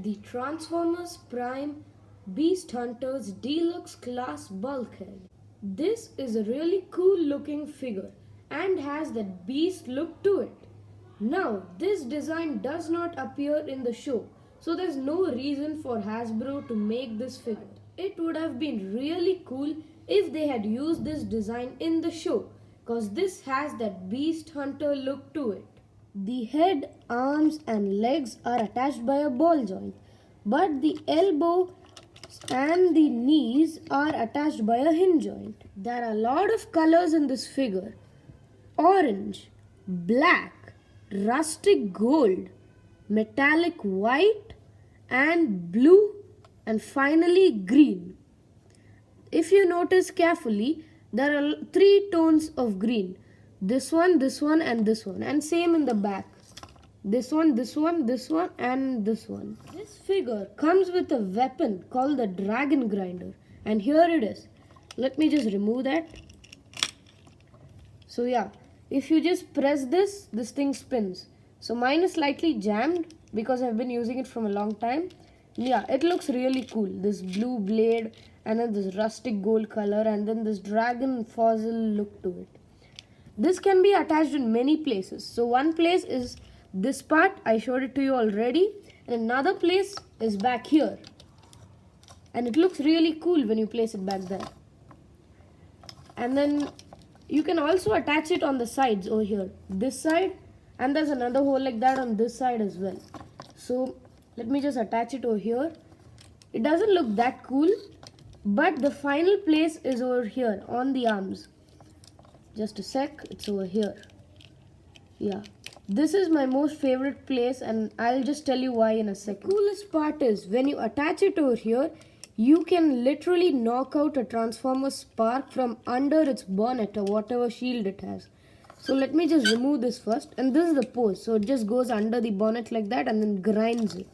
the Transformers Prime Beast Hunters Deluxe Class Bulkhead. This is a really cool looking figure and has that beast look to it. Now, this design does not appear in the show, so there's no reason for Hasbro to make this figure. It would have been really cool if they had used this design in the show, cause this has that beast hunter look to it. The head, arms and legs are attached by a ball joint, but the elbow and the knees are attached by a hinge joint. There are a lot of colors in this figure: orange, black, rustic gold, metallic white and blue, and finally green. If you notice carefully, there are three tones of green: this one, and this one, and same in the back: this one, and this one. This figure comes with a weapon called the dragon grinder, and here it is. Let me just remove that. So yeah, if you just press this thing spins. So mine is slightly jammed because I've been using it from a long time. Yeah, it looks really cool. This blue blade and then this rustic gold color and then this dragon fossil look to it. This can be attached in many places. So one place is this part, I showed it to you already, and another place is back here. And it looks really cool when you place it back there. And then you can also attach it on the sides over here. This side, and there's another hole like that on this side as well. So let me just attach it over here. It doesn't look that cool, but the final place is over here on the arms. Just a sec, it's over here. Yeah, this is my most favorite place and I'll just tell you why in a second. The coolest part is when you attach it over here, you can literally knock out a Transformer Spark from under its bonnet or whatever shield it has. So let me just remove this first, and this is the pose. So it just goes under the bonnet like that and then grinds it.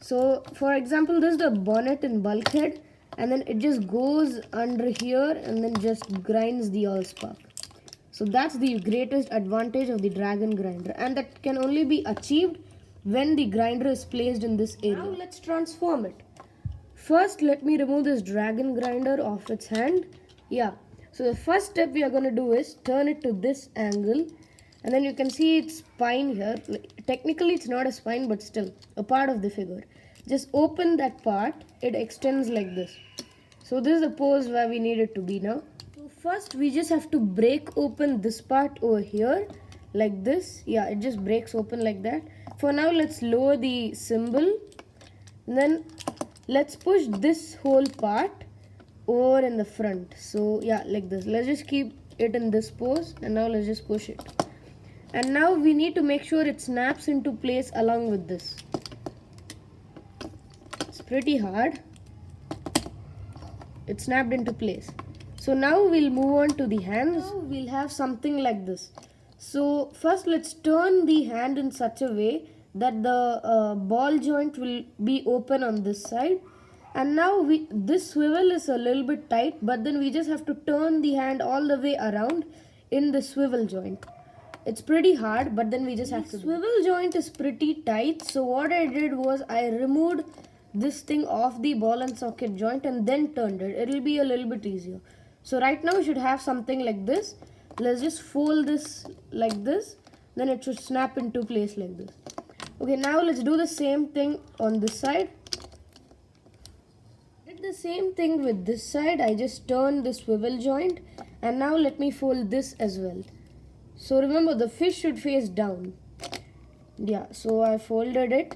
So for example, this is the bonnet in Bulkhead, and then it just goes under here and then just grinds the Allspark. So that's the greatest advantage of the dragon grinder, and that can only be achieved when the grinder is placed in this area. Now let's transform it. First, let me remove this dragon grinder off its hand. Yeah, so the first step we are going to do is turn it to this angle, and then you can see its spine here. Technically it's not a spine, but still a part of the figure. Just open that part, it extends like this. So this is the pose where we need it to be now. So first we just have to break open this part over here like this. Yeah, it just breaks open like that. For now, let's lower the symbol, and then let's push this whole part over in the front. So yeah, like this. Let's just keep it in this pose, and now let's just push it. And now we need to make sure it snaps into place along with this. It's pretty hard. It snapped into place. So now we'll move on to the hands. Now we'll have something like this. So first let's turn the hand in such a way that the ball joint will be open on this side. And now this swivel is a little bit tight, but then we just have to turn the hand all the way around in the swivel joint. It's pretty hard, but then we just have to. The swivel joint is pretty tight, so what I did was I removed this thing off the ball and socket joint and then turned it. It'll be a little bit easier. So right now we should have something like this. Let's just fold this like this, then it should snap into place like this. Okay, now let's do the same thing on this side. Did the same thing with this side. I just turned the swivel joint, and now let me fold this as well. So remember, the fish should face down. Yeah, so I folded it,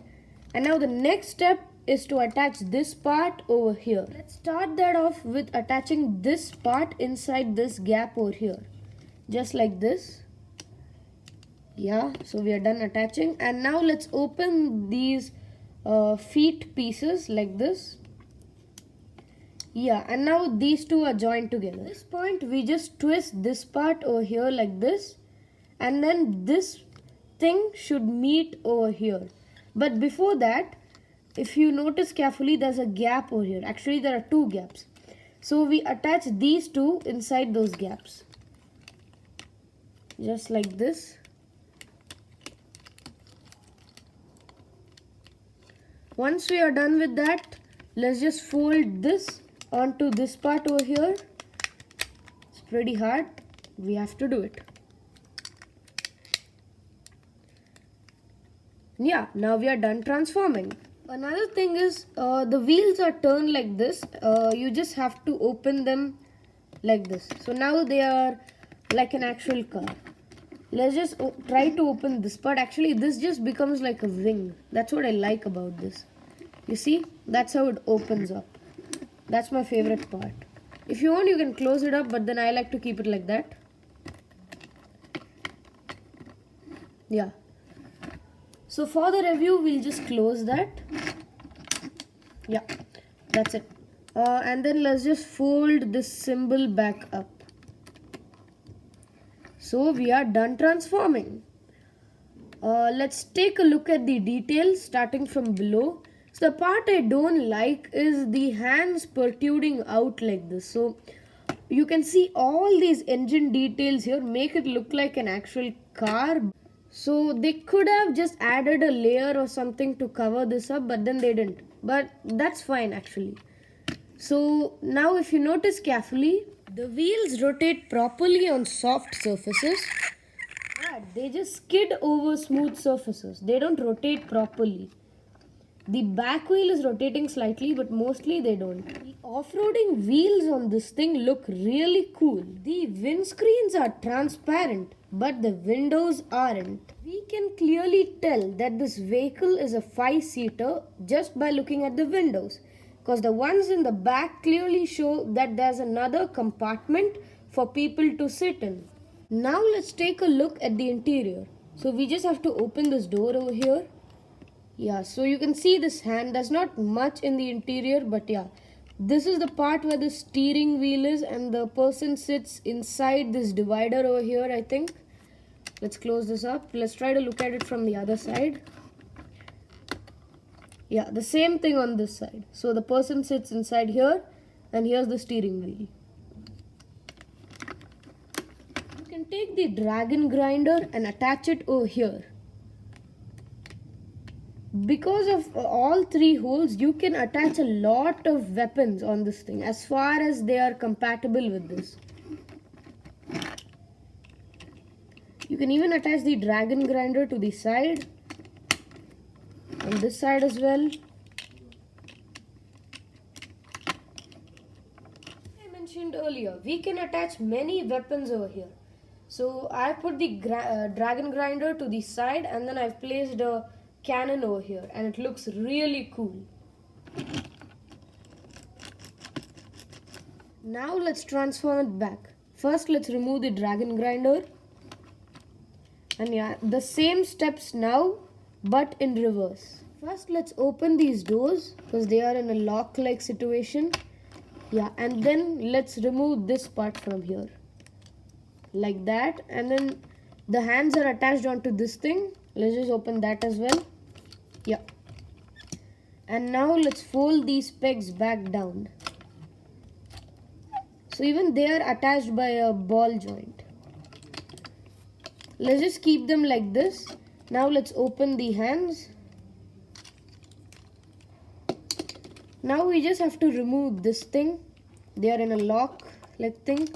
and now the next step is to attach this part over here. Let's start that off with attaching this part inside this gap over here, just like this. Yeah, so we are done attaching, and now let's open these feet pieces like this. Yeah, and now these two are joined together. At this point we just twist this part over here like this, and then this thing should meet over here. But before that, if you notice carefully, there's a gap over here. Actually there are two gaps, so we attach these two inside those gaps, just like this. Once we are done with that, let's just fold this onto this part over here. It's pretty hard. We have to do it. Yeah, now we are done transforming. Another thing is the wheels are turned like this. You just have to open them like this. So now they are like an actual car. Let's just try to open this part. Actually, this just becomes like a wing. That's what I like about this. You see, that's how it opens up. That's my favorite part. If you want, you can close it up, but then I like to keep it like that. Yeah. So for the review, we'll just close that. Yeah, that's it. And then let's just fold this symbol back up. So we are done transforming. Let's take a look at the details starting from below. So the part I don't like is the hands protruding out like this. So you can see all these engine details here make it look like an actual car. So they could have just added a layer or something to cover this up, but then they didn't. But that's fine actually. So now if you notice carefully, the wheels rotate properly on soft surfaces. But they just skid over smooth surfaces. They don't rotate properly. The back wheel is rotating slightly, but mostly they don't. The off-roading wheels on this thing look really cool. The windscreens are transparent, but the windows aren't. We can clearly tell that this vehicle is a 5-seater just by looking at the windows, because the ones in the back clearly show that there's another compartment for people to sit in. Now let's take a look at the interior. So we just have to open this door over here. Yeah, so you can see this hand. There's not much in the interior, but yeah, this is the part where the steering wheel is and the person sits inside this divider over here, I think. Let's close this up. Let's try to look at it from the other side. Yeah, the same thing on this side. So the person sits inside here and here's the steering wheel. You can take the dragon grinder and attach it over here. Because of all 3 holes, you can attach a lot of weapons on this thing as far as they are compatible with this. You can even attach the dragon grinder to the side, on this side as well. I mentioned earlier, we can attach many weapons over here. So I put the dragon grinder to the side and then I've placed a cannon over here and it looks really cool. Now let's transform it back. First let's remove the dragon grinder. And yeah, the same steps now but in reverse. First let's open these doors because they are in a lock-like situation. Yeah, and then let's remove this part from here. Like that, and then the hands are attached onto this thing. Let's just open that as well. Yeah. And now let's fold these pegs back down. So even they are attached by a ball joint. Let's just keep them like this. Now let's open the hands. Now we just have to remove this thing. They are in a lock like thing.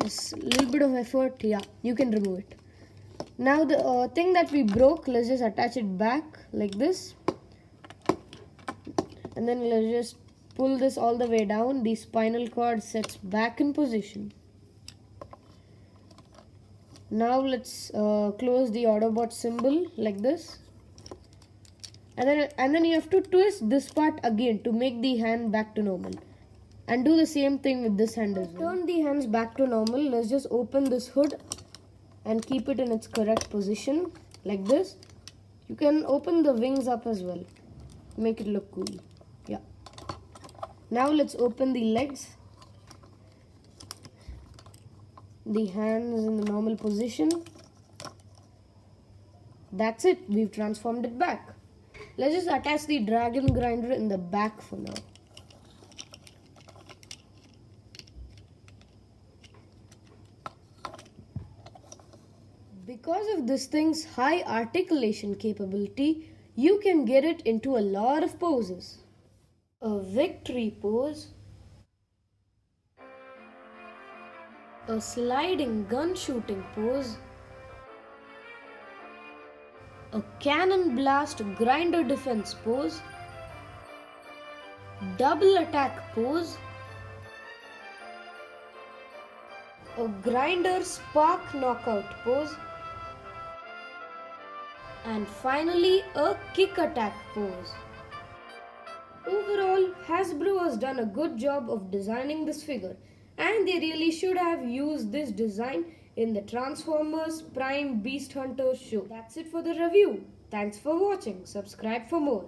Just a little bit of effort. Yeah, you can remove it. Now the thing that we broke, let's just attach it back like this. And then let's just pull this all the way down. The spinal cord sets back in position. Now let's close the Autobot symbol like this. And then you have to twist this part again to make the hand back to normal. And do the same thing with this hand as well. Turn the hands back to normal. Let's just open this hood and keep it in its correct position like this. You can open the wings up as well. Make it look cool. Yeah. Now let's open the legs. The hands in the normal position. That's it. We've transformed it back. Let's just attach the dragon grinder in the back for now. Because of this thing's high articulation capability, You can get it into a lot of poses. A victory pose, a sliding gun shooting pose, a cannon blast grinder defense pose, double attack pose, a grinder spark knockout pose, and finally a kick attack pose. Overall, Hasbro has done a good job of designing this figure, and they really should have used this design in the Transformers Prime Beast Hunters show. That's it for the review. Thanks for watching. Subscribe for more.